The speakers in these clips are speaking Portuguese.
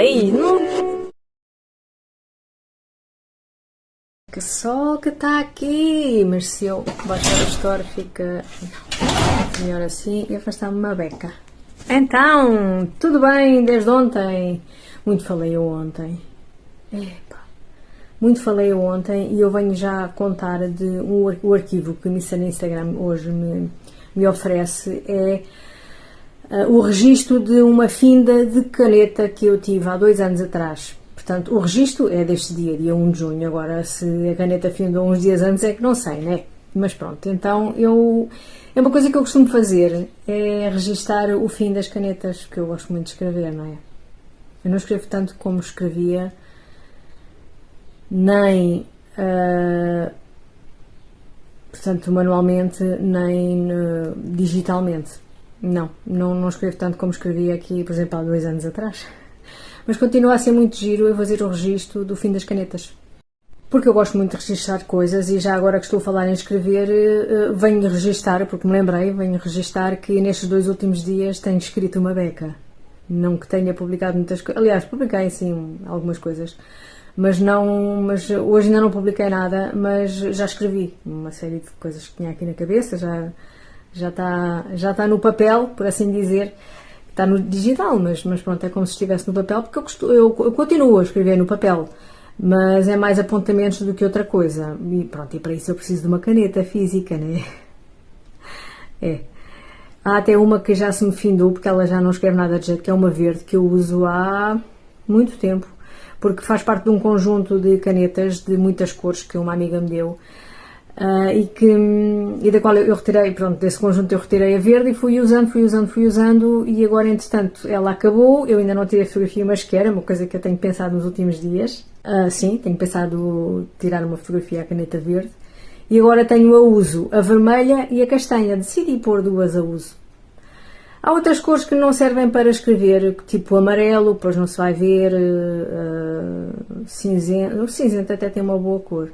sei. Que sol que está aqui. Mas se eu baixar o store fica melhor assim e afastar-me uma beca. Então, tudo bem desde ontem? Muito falei eu ontem. Epa. Muito falei eu ontem e eu venho já contar de o arquivo que o Missa no Instagram hoje me oferece. É o registro de uma finda de caneta que eu tive há 2 anos atrás. Portanto, o registro é deste dia 1 de junho. Agora, se a caneta findou uns dias antes é que não sei, né? Mas pronto, então é uma coisa que eu costumo fazer, é registar o fim das canetas, porque eu gosto muito de escrever, não é? Eu não escrevo tanto como escrevia, nem portanto manualmente, nem digitalmente. Não escrevo tanto como escrevia aqui, por exemplo, há 2 anos atrás. Mas continua a ser muito giro eu fazer o registro do fim das canetas. Porque eu gosto muito de registrar coisas e já agora que estou a falar em escrever, venho registar, porque me lembrei, venho registar que nestes 2 últimos dias tenho escrito uma beca. Não que tenha publicado muitas coisas, aliás, publiquei sim algumas coisas, mas hoje ainda não publiquei nada, mas já escrevi uma série de coisas que tinha aqui na cabeça, já está no papel, por assim dizer. Está no digital, mas pronto, é como se estivesse no papel, porque eu continuo a escrever no papel, mas é mais apontamentos do que outra coisa. E pronto, e para isso eu preciso de uma caneta física, né? É. Há até uma que já se me findou, porque ela já não escreve nada de jeito, que é uma verde, que eu uso há muito tempo, porque faz parte de um conjunto de canetas de muitas cores que uma amiga me deu. E da qual eu retirei, pronto, desse conjunto eu retirei a verde e fui usando e agora entretanto ela acabou, eu ainda não tirei a fotografia, mas quero, é uma coisa que eu tenho pensado nos últimos dias. Sim, tenho pensado tirar uma fotografia à caneta verde e agora tenho a uso, a vermelha e a castanha, decidi pôr 2 a uso. Há outras cores que não servem para escrever, tipo amarelo, depois não se vai ver, cinzento, o cinzento até tem uma boa cor.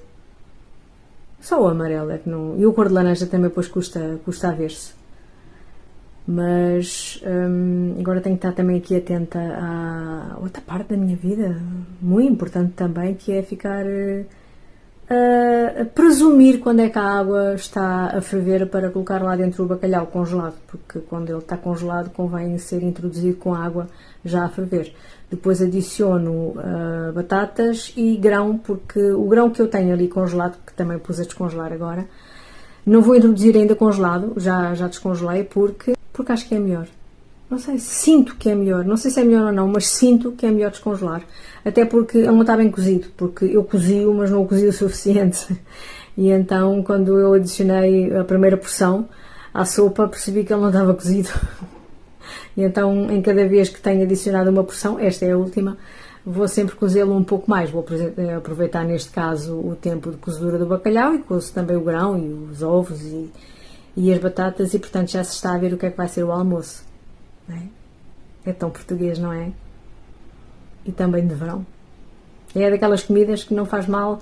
Só o amarelo é que não... E o cor de laranja também depois custa a ver-se. Mas agora tenho que estar também aqui atenta a outra parte da minha vida, muito importante também, que é ficar a presumir quando é que a água está a ferver para colocar lá dentro o bacalhau congelado, porque quando ele está congelado convém ser introduzido com água já a ferver. Depois adiciono batatas e grão, porque o grão que eu tenho ali congelado, que também pus a descongelar agora, não vou introduzir ainda congelado, já descongelei, porque acho que é melhor. Não sei, sinto que é melhor, não sei se é melhor ou não, mas sinto que é melhor descongelar. Até porque ele não está bem cozido, porque eu cozi-o, mas não o cozi o suficiente. E então, quando eu adicionei a primeira porção à sopa, percebi que ele não estava cozido. E então, em cada vez que tenho adicionado uma porção, esta é a última, vou sempre cozê-lo um pouco mais. Vou aproveitar, neste caso, o tempo de cozedura do bacalhau e cozo também o grão e os ovos e as batatas e, portanto, já se está a ver o que é que vai ser o almoço. Não é? É tão português, não é? E também de verão. É daquelas comidas que não faz mal,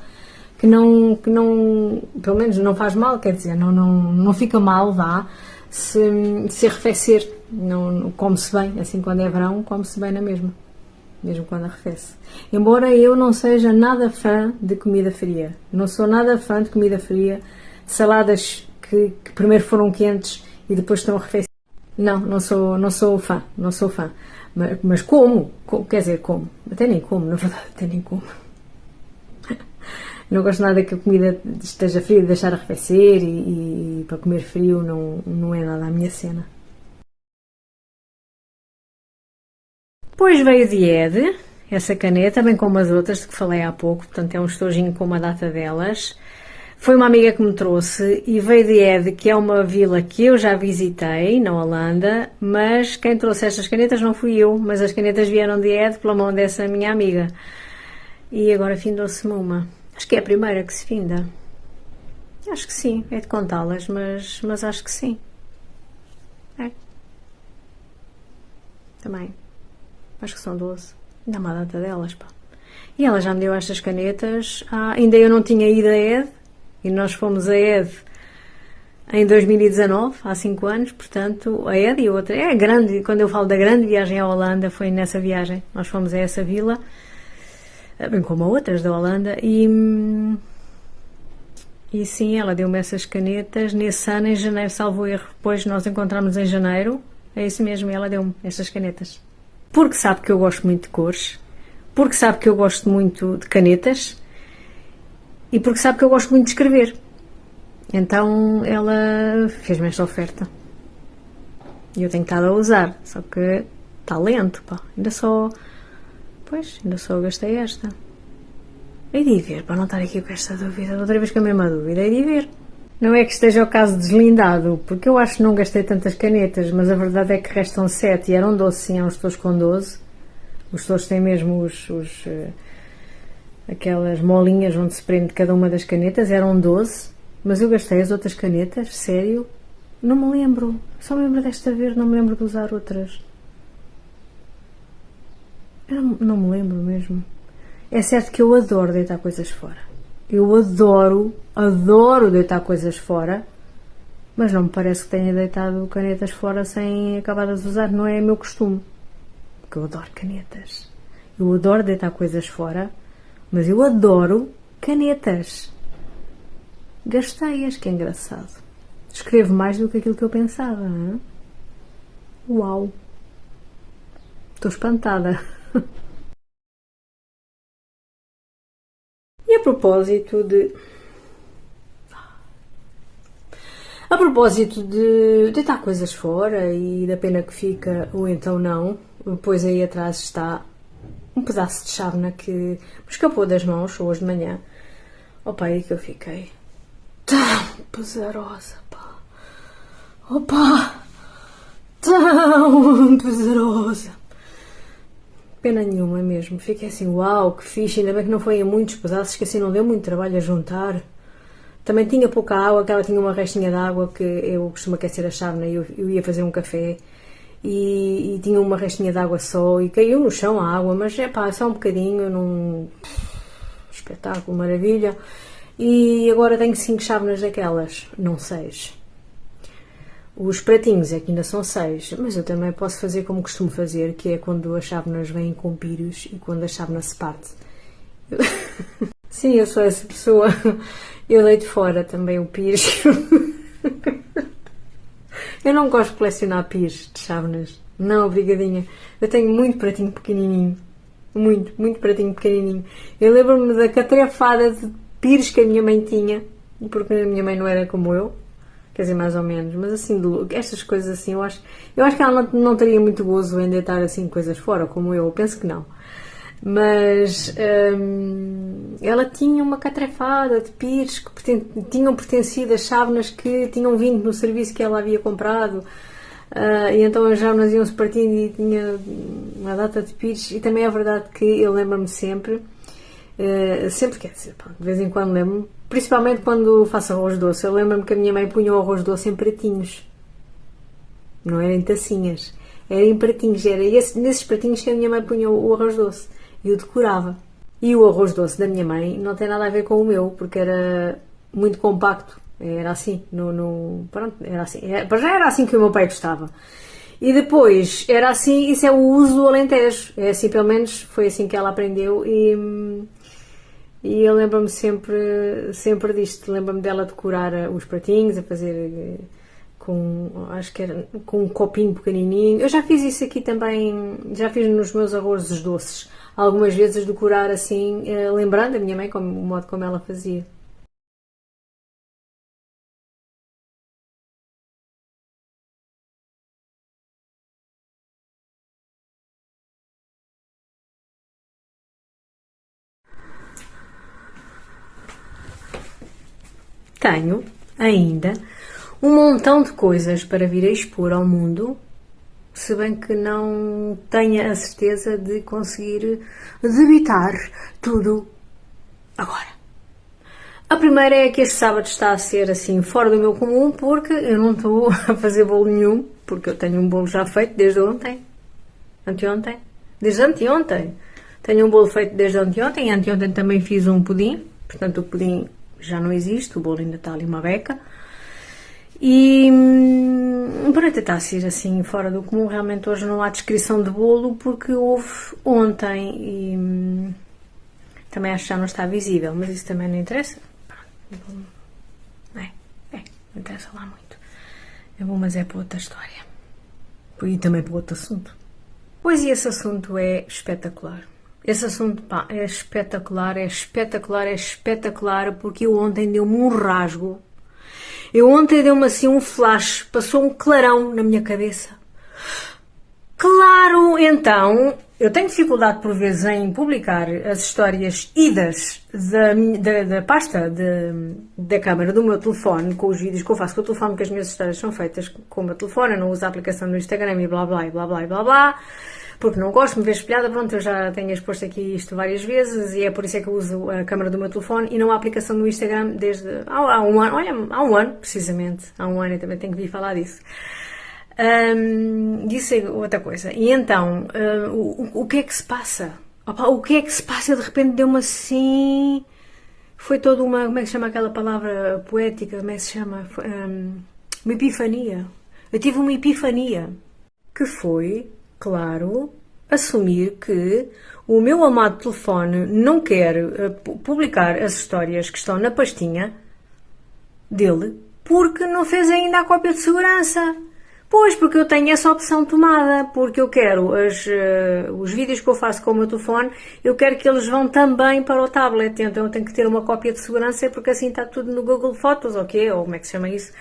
que não, pelo menos não faz mal, quer dizer, não fica mal, vá, se arrefecer. Não, come-se bem, assim quando é verão, come-se bem na mesma, mesmo quando arrefece. Embora eu não seja nada fã de comida fria, não sou nada fã de comida fria, de saladas que primeiro foram quentes e depois estão arrefecidas. Não sou fã. Mas como, quer dizer, como, até nem como, na verdade, até nem como. Não gosto nada que a comida esteja fria, de deixar arrefecer e para comer frio não é nada a minha cena. Depois veio de Ed, essa caneta, bem como as outras de que falei há pouco, portanto é um estojinho com uma data delas. Foi uma amiga que me trouxe e veio de Ed, que é uma vila que eu já visitei, na Holanda, mas quem trouxe estas canetas não fui eu, mas as canetas vieram de Ed pela mão dessa minha amiga. E agora findou-se-me uma. Acho que é a primeira que se finda. Acho que sim, é de contá-las, mas acho que sim. É. Também. Acho que são 12. Ainda há uma data delas, pá. E ela já me deu estas canetas. Ainda eu não tinha ido a Ed. E nós fomos a Ed em 2019, há 5 anos, portanto, a Ed e outra. É grande, quando eu falo da grande viagem à Holanda, foi nessa viagem. Nós fomos a essa vila, bem como a outras da Holanda, e sim, ela deu-me essas canetas nesse ano, em janeiro, salvo erro. Depois nós encontramos em janeiro, é isso mesmo, ela deu-me essas canetas. Porque sabe que eu gosto muito de cores, porque sabe que eu gosto muito de canetas e porque sabe que eu gosto muito de escrever. Então ela fez-me esta oferta. E eu tenho estado a usar, só que está lento, pá. Ainda só gastei esta. Hei de ir ver, para não estar aqui com esta dúvida, outra vez com a mesma dúvida, hei de ir ver. Não é que esteja o caso deslindado, porque eu acho que não gastei tantas canetas, mas a verdade é que restam 7 e eram 12, sim, há uns tojos com 12. Os tojos têm mesmo aquelas molinhas onde se prende cada uma das canetas, eram 12, mas eu gastei as outras canetas, sério, não me lembro, só me lembro desta vez, não me lembro de usar outras. Eu não me lembro mesmo. É certo que eu adoro deitar coisas fora. Eu adoro deitar coisas fora, mas não me parece que tenha deitado canetas fora sem acabar de usar, não é meu costume. Porque eu adoro canetas. Eu adoro deitar coisas fora, mas eu adoro canetas. Gastei-as, que é engraçado. Escrevo mais do que aquilo que eu pensava, não é? Uau! Estou espantada. E a propósito de deitar coisas fora e da pena que fica ou então não, pois aí atrás está um pedaço de chávena que me escapou das mãos hoje de manhã. Opa, aí que eu fiquei tão pesarosa, pá. Opa, tão pesarosa. Pena nenhuma mesmo. Fiquei assim, uau, que fixe. Ainda bem que não foi em muitos pedaços, que assim não deu muito trabalho a juntar. Também tinha pouca água, que ela tinha uma restinha de água que eu costumo aquecer a chávena e eu ia fazer um café e tinha uma restinha de água só e caiu no chão a água, mas é pá, só um bocadinho, num espetáculo, maravilha. E agora tenho 5 chávenas daquelas, não 6. Os pratinhos é que ainda são 6, mas eu também posso fazer como costumo fazer, que é quando as chávenas vêm com pires e quando a chávena se parte. Sim, eu sou essa pessoa. Eu deito fora também o pires. Eu não gosto de colecionar pires de chávenas. Não, obrigadinha. Eu tenho muito pratinho pequenininho. Muito pratinho pequenininho. Eu lembro-me da catrafada de pires que a minha mãe tinha, porque a minha mãe não era como eu. Quer dizer, mais ou menos, mas assim, estas coisas assim, eu acho que ela não teria muito gozo em deitar assim coisas fora, como eu penso que não. Mas ela tinha uma catrefada de pires que tinham pertencido a chávenas que tinham vindo no serviço que ela havia comprado, e então as chávenas iam-se partindo e tinha uma data de pires, e também é verdade que eu lembro-me sempre, quer dizer, de vez em quando lembro-me, principalmente quando faço arroz doce. Eu lembro-me que a minha mãe punha o arroz doce em pratinhos, não era em tacinhas, era em pratinhos, era nesses pratinhos que a minha mãe punha o arroz doce e o decorava. E o arroz doce da minha mãe não tem nada a ver com o meu, porque era muito compacto, era assim, pronto, era assim, já era assim que o meu pai gostava. E depois era assim, isso é o uso do Alentejo, é assim, pelo menos foi assim que ela aprendeu. E eu lembro-me sempre disto, lembro-me dela decorar os pratinhos, a fazer acho que era com um copinho pequenininho. Eu já fiz isso aqui também, já fiz nos meus arrozes doces, algumas vezes decorar assim, lembrando a minha mãe, o modo como ela fazia. Tenho ainda um montão de coisas para vir a expor ao mundo, se bem que não tenha a certeza de conseguir debitar tudo agora. A primeira é que este sábado está a ser assim fora do meu comum, porque eu não estou a fazer bolo nenhum, porque eu tenho um bolo já feito desde ontem, desde anteontem. Tenho um bolo feito desde anteontem, anteontem também fiz um pudim, portanto o pudim já não existe, o bolo ainda está ali uma beca. E para tentar ser assim fora do comum, realmente hoje não há descrição de bolo porque houve ontem e também acho que já não está visível, mas isso também não interessa. Não interessa lá muito. É bom, mas é para outra história. E também para outro assunto. Pois e esse assunto é espetacular. Esse assunto, pá, é espetacular, é espetacular, é espetacular, porque eu ontem deu-me um rasgo. Eu ontem deu-me assim um flash, passou um clarão na minha cabeça. Claro, então, eu tenho dificuldade por vezes em publicar as histórias idas da pasta da câmara do meu telefone, com os vídeos que eu faço com o telefone, porque as minhas histórias são feitas com o meu telefone, eu não uso a aplicação do Instagram e blá blá e blá blá e blá blá, porque não gosto de me ver espelhada, pronto, eu já tenho exposto aqui isto várias vezes e é por isso é que eu uso a câmara do meu telefone e não a aplicação do Instagram desde há um ano, olha, há um ano, precisamente, há um ano e também tenho que vir falar disso. Disse outra coisa. E então, o que é que se passa? Opa, o que é que se passa? De repente deu-me assim. Foi toda uma. Como é que se chama aquela palavra poética? Como é que se chama? Uma epifania. Eu tive uma epifania. Que foi, claro, assumir que o meu amado telefone não quer publicar as histórias que estão na pastinha dele porque não fez ainda a cópia de segurança. Pois, porque eu tenho essa opção tomada, porque eu quero os vídeos que eu faço com o meu telefone, eu quero que eles vão também para o tablet, então eu tenho que ter uma cópia de segurança, porque assim está tudo no Google Fotos, ok? Ou como é que se chama isso?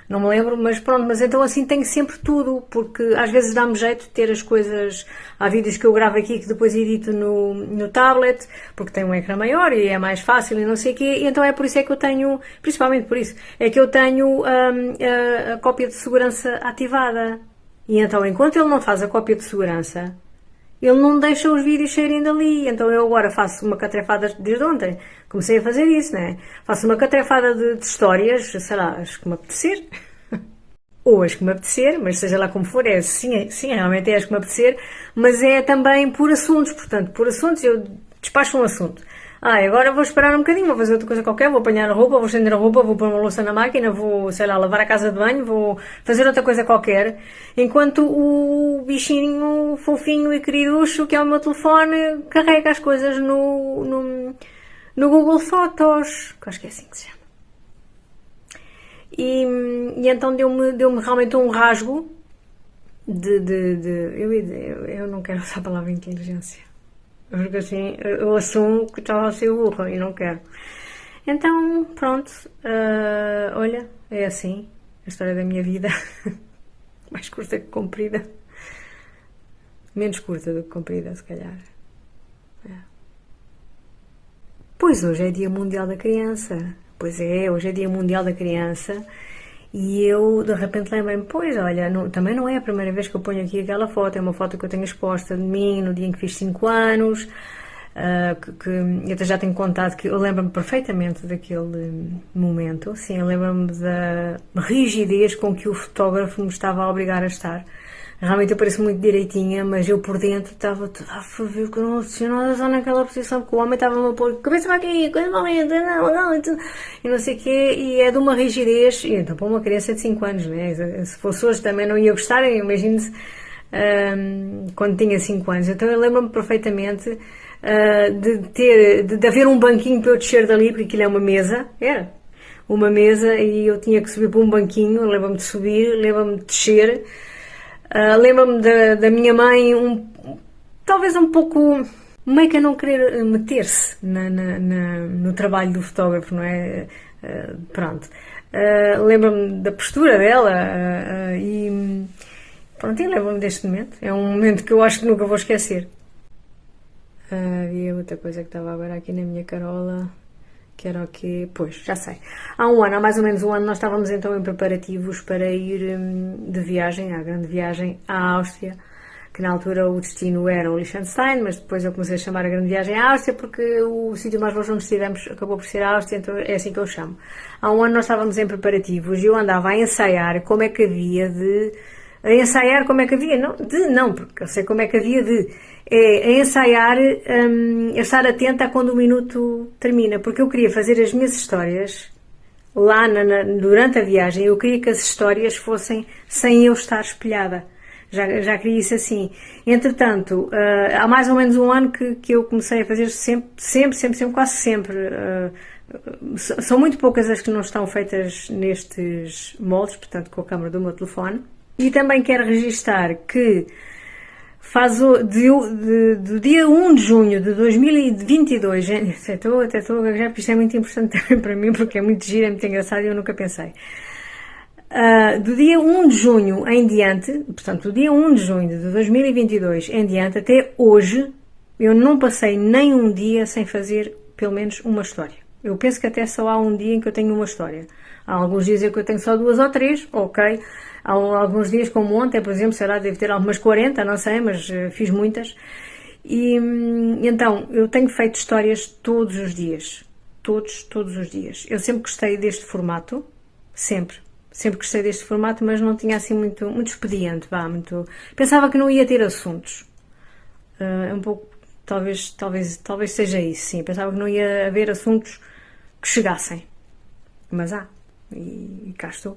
Não me lembro, mas pronto, mas então assim tenho sempre tudo, porque às vezes dá-me jeito de ter as coisas, há vídeos que eu gravo aqui que depois edito no tablet, porque tem um ecrã maior e é mais fácil e não sei o quê, e então é por isso é que eu tenho, principalmente por isso, é que eu tenho a cópia de segurança ativada. E então enquanto ele não faz a cópia de segurança, ele não deixa os vídeos saírem dali. Então eu agora faço uma catrefada desde ontem. Comecei a fazer isso, né? Faço uma catrefada de histórias, sei lá, as que me apetecer. Ou as que me apetecer, mas seja lá como for, sim, realmente é as que me apetecer, mas é também por assuntos. Portanto, por assuntos eu despacho um assunto. Agora vou esperar um bocadinho, vou fazer outra coisa qualquer, vou apanhar a roupa, vou estender a roupa, vou pôr uma louça na máquina, vou, sei lá, lavar a casa de banho, vou fazer outra coisa qualquer, enquanto o bichinho fofinho e queriducho, que é o meu telefone, carrega as coisas no Google Fotos, que acho que é assim que se chama. E então deu-me realmente um rasgo eu não quero usar a palavra inteligência. Porque assim, eu assumo que estava a ser burra e não quero. Então, pronto, olha, é assim, a história da minha vida. Mais curta que comprida. Menos curta do que comprida, se calhar. Pois hoje é Dia Mundial da Criança. Pois é, hoje é Dia Mundial da Criança. E eu, de repente, lembrei-me, pois, olha, também não é a primeira vez que eu ponho aqui aquela foto, é uma foto que eu tenho exposta de mim no dia em que fiz 5 anos, que eu até já tenho contado que eu lembro-me perfeitamente daquele momento, sim, eu lembro-me da rigidez com que o fotógrafo me estava a obrigar a estar. Realmente eu pareço muito direitinha, mas eu por dentro estava toda a ferver, porque eu não tinha nada só naquela posição, porque o homem estava-me a pôr cabeça para aqui, coisa malenta, não, e não sei o quê, e é de uma rigidez, e então para uma criança de 5 anos, né? Se fosse hoje também não ia gostar, imagine-se quando tinha 5 anos. Então eu lembro-me perfeitamente de haver um banquinho para eu descer dali, porque aquilo é uma mesa, era uma mesa, e eu tinha que subir para um banquinho, lembro-me de subir, lembro-me de descer. Lembro-me da minha mãe talvez um pouco meio que a não querer meter-se no trabalho do fotógrafo, não é? Pronto. Lembro-me da postura dela e pronto, e lembro-me deste momento. É um momento que eu acho que nunca vou esquecer. Havia outra coisa que estava agora aqui na minha carola. Que era o quê? Pois, já sei. Há mais ou menos um ano, nós estávamos então em preparativos para ir de viagem, à grande viagem à Áustria, que na altura o destino era o Liechtenstein, mas depois eu comecei a chamar a grande viagem à Áustria, porque o sítio mais longe onde estivemos acabou por ser a Áustria, então é assim que eu chamo. Há um ano nós estávamos em preparativos e eu andava a ensaiar como é que havia de... A ensaiar como é que havia? Não, porque eu sei como é que havia de... a ensaiar, a estar atenta a quando o minuto termina, porque eu queria fazer as minhas histórias lá durante a viagem, eu queria que as histórias fossem sem eu estar espelhada. Já queria isso assim. Entretanto, há mais ou menos um ano que eu comecei a fazer sempre, quase sempre. São muito poucas as que não estão feitas nestes moldes, portanto, com a câmera do meu telefone. E também quero registar que do dia 1 de junho de 2022, até estou a gaguejar porque isto é muito importante também para mim, porque é muito giro, é muito engraçado e eu nunca pensei. Do dia 1 de junho em diante, portanto, do dia 1 de junho de 2022 em diante, até hoje, eu não passei nem um dia sem fazer pelo menos uma história. Eu penso que até só há um dia em que eu tenho uma história. Há alguns dias em que eu tenho só 2 ou 3, ok. Há alguns dias, como ontem, por exemplo, sei lá, devo ter algumas 40, não sei, mas fiz muitas. E então, eu tenho feito histórias todos os dias. Todos os dias. Eu sempre gostei deste formato. Sempre gostei deste formato, mas não tinha assim muito expediente, Pensava que não ia ter assuntos. Um pouco, talvez seja isso, sim. Pensava que não ia haver assuntos que chegassem. Mas há. E cá estou.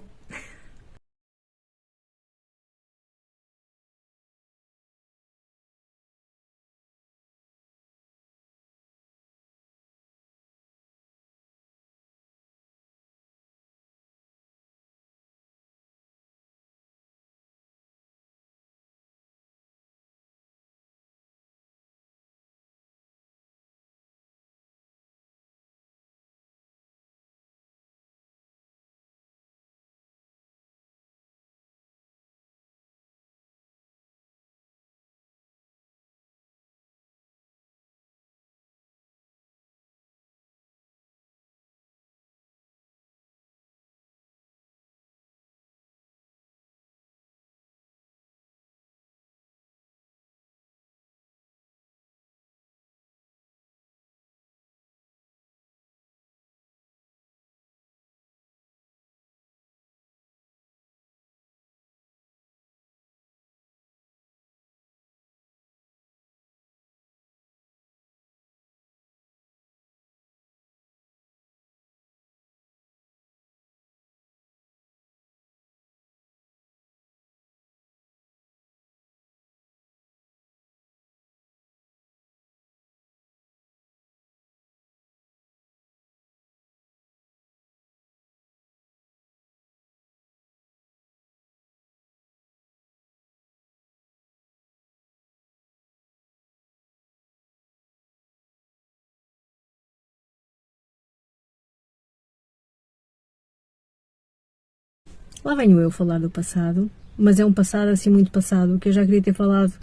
Lá venho eu falar do passado, mas é um passado assim muito passado, que eu já queria ter falado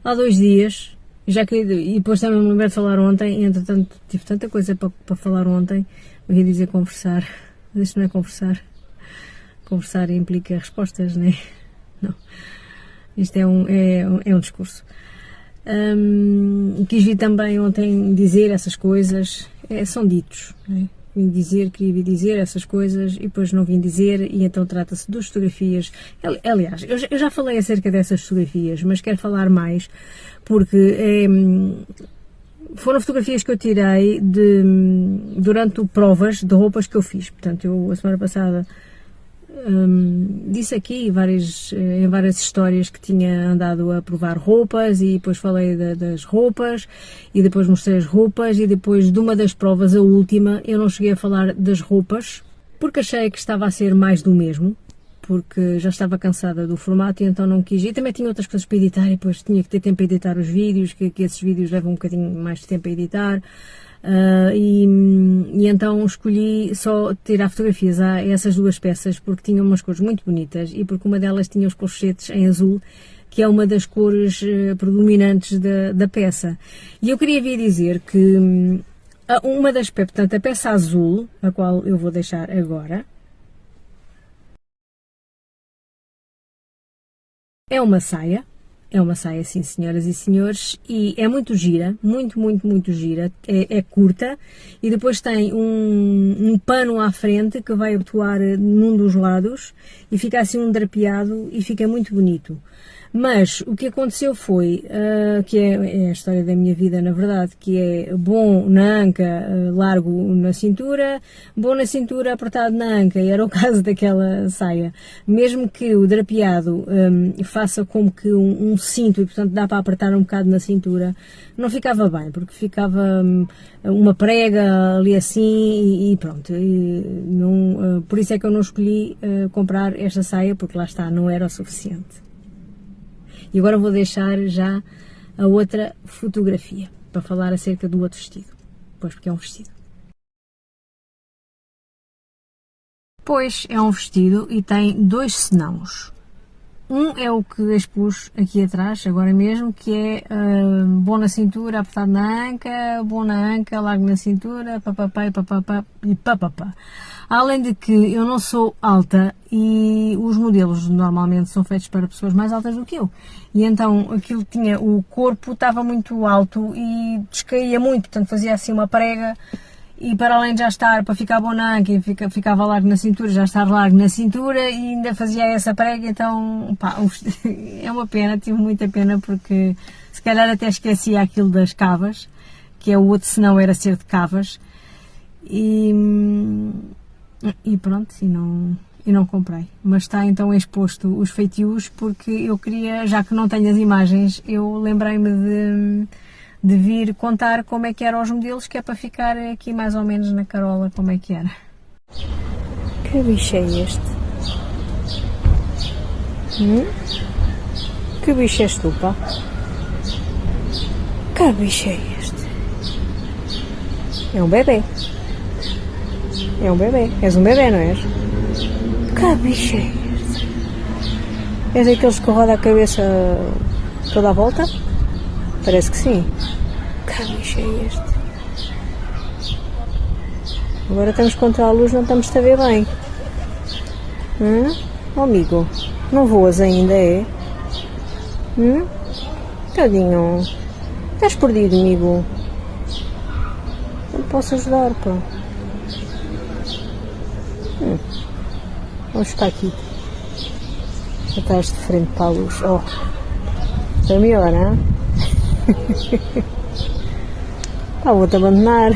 há 2 dias, e depois também me lembrei de falar ontem, e entretanto tive tanta coisa para falar ontem, eu ia dizer conversar, mas isto não é conversar. Conversar implica respostas, não é? Não. Isto é um discurso. Quis vir também ontem dizer essas coisas, são ditos, não é? Queria vir dizer essas coisas e depois não vim dizer, e então trata-se de fotografias. Aliás, eu já falei acerca dessas fotografias, mas quero falar mais porque foram fotografias que eu tirei durante provas de roupas que eu fiz. Portanto, eu a semana passada disse aqui em várias histórias que tinha andado a provar roupas, e depois falei das roupas, e depois mostrei as roupas, e depois de uma das provas, a última, eu não cheguei a falar das roupas, porque achei que estava a ser mais do mesmo, porque já estava cansada do formato e então não quis. E também tinha outras coisas para editar, e depois tinha que ter tempo para editar os vídeos, que esses vídeos levam um bocadinho mais de tempo a editar. E então escolhi só tirar fotografias a essas 2 peças, porque tinham umas cores muito bonitas e porque uma delas tinha os colchetes em azul, que é uma das cores predominantes da peça. E eu queria vir dizer que portanto, a peça azul, a qual eu vou deixar agora, é uma saia. É uma saia, sim, senhoras e senhores, e é muito gira, muito gira, é curta, e depois tem um pano à frente que vai abotoar num dos lados, e fica assim um drapeado, e fica muito bonito. Mas o que aconteceu foi, que é a história da minha vida, na verdade, que é bom na anca, largo na cintura, bom na cintura, apertado na anca, e era o caso daquela saia. Mesmo que o drapeado faça como que um cinto, e portanto dá para apertar um bocado na cintura, não ficava bem, porque ficava uma prega ali assim e pronto. Por isso é que eu não escolhi comprar esta saia, porque lá está, não era o suficiente. E agora vou deixar já a outra fotografia para falar acerca do outro vestido. Pois, porque é um vestido. Pois, é um vestido e tem 2 senãos. Um é o que expus aqui atrás, agora mesmo, que é bom na cintura, apertado na anca, bom na anca, largo na cintura, papapá e papapá. Além de que eu não sou alta e os modelos normalmente são feitos para pessoas mais altas do que eu. E então aquilo tinha, o corpo estava muito alto e descaía muito, portanto fazia assim uma prega. E para além de já estar, para ficar bom na anca e ficava largo na cintura, já estar largo na cintura e ainda fazia essa prega, então pá, é uma pena, tive muita pena porque se calhar até esquecia aquilo das cavas, que é o outro senão era ser de cavas e pronto, e não comprei. Mas está então exposto os feitios porque eu queria, já que não tenho as imagens, eu lembrei-me de vir contar como é que eram os modelos, que é para ficar aqui mais ou menos na carola como é que era. Que bicho é este? Que bicho és tu, pá? Que bicho é este? É um bebê. É um bebê. És um bebê, não és? Que bicho é este? És daqueles que roda a cabeça toda a volta? Parece que sim. Que bicho é este? Agora estamos contra a luz, não estamos a ver bem. Oh, amigo, não voas ainda, é? Tadinho. Estás perdido, amigo. Não posso ajudar, pá. Vamos ficar aqui. Estás de frente para a luz. Oh, está melhor, não é? Pá, vou-te abandonar.